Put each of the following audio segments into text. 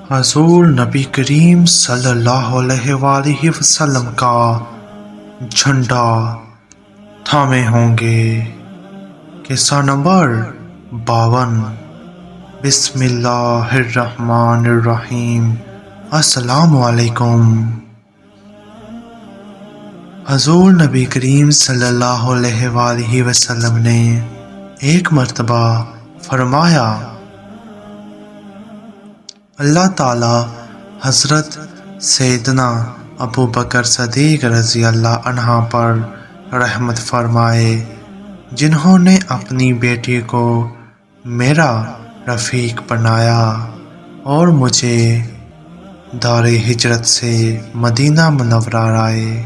حضور نبی کریم صلی اللہ علیہ وآلہ وسلم کا جھنڈا تھامے ہوں گے۔ قصہ نمبر 52۔ بسم اللہ الرحمن الرحیم۔ السلام علیکم۔ حضور نبی کریم صلی اللہ علیہ وآلہ وسلم نے ایک مرتبہ فرمایا، اللہ تعالی حضرت سیدنا ابو بکر صدیق رضی اللہ عنہ پر رحمت فرمائے، جنہوں نے اپنی بیٹی کو میرا رفیق بنایا اور مجھے دار ہجرت سے مدینہ منورہ لائے،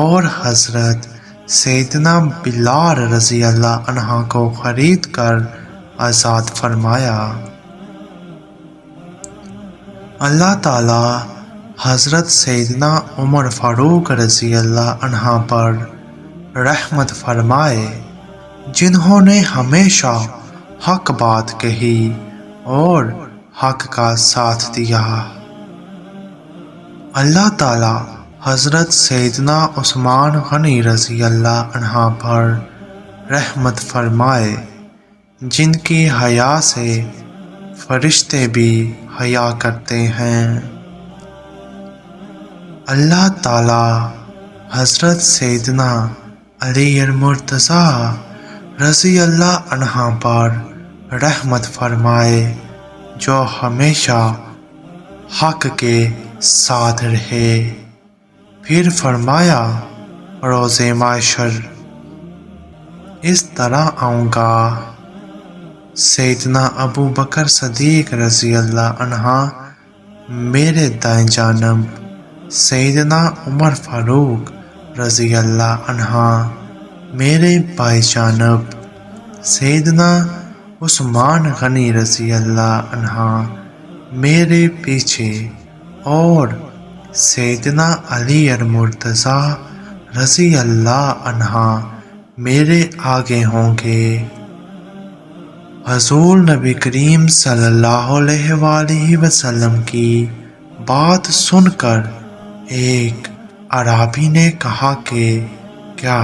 اور حضرت سیدنا بلال رضی اللہ عنہ کو خرید کر آزاد فرمایا۔ اللہ تعالی حضرت سیدنا عمر فاروق رضی اللہ عنہ پر رحمت فرمائے، جنہوں نے ہمیشہ حق بات کہی اور حق کا ساتھ دیا۔ اللہ تعالی حضرت سیدنا عثمان غنی رضی اللہ عنہ پر رحمت فرمائے، جن کی حیا سے فرشتے بھی حیا کرتے ہیں۔ اللہ تعالی حضرت سیدنا علی المرتضیٰ رضی اللہ عنہ پر رحمت فرمائے، جو ہمیشہ حق کے ساتھ رہے۔ پھر فرمایا، روز محشر اس طرح آؤں گا، سیدنا ابو بکر صدیق رضی اللہ عنہ میرے دائیں جانب، سیدنا عمر فاروق رضی اللہ عنہ میرے بائیں جانب، سیدنا عثمان غنی رضی اللہ عنہ میرے پیچھے، اور سیدنا علی المرتضیٰ رضی اللہ عنہ میرے آگے ہوں گے۔ حضور نبی کریم صلی اللہ علیہ وآلہ وسلم کی بات سن کر ایک اعرابی نے کہا کہ کیا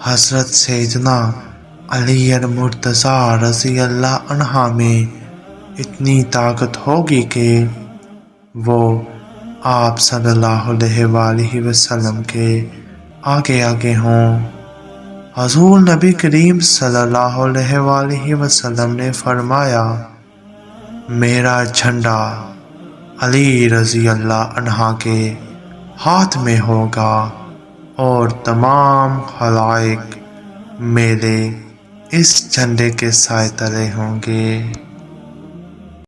حضرت سیدنا علی المرتضیٰ رضی اللہ عنہ میں اتنی طاقت ہوگی کہ وہ آپ صلی اللہ علیہ وآلہ وسلم کے آگے آگے ہوں؟ حضور نبی کریم صلی اللہ علیہ وآلہ وسلم نے فرمایا، میرا جھنڈا علی رضی اللہ عنہ کے ہاتھ میں ہوگا اور تمام خلائق میرے اس جھنڈے کے سائے تلے ہوں گے۔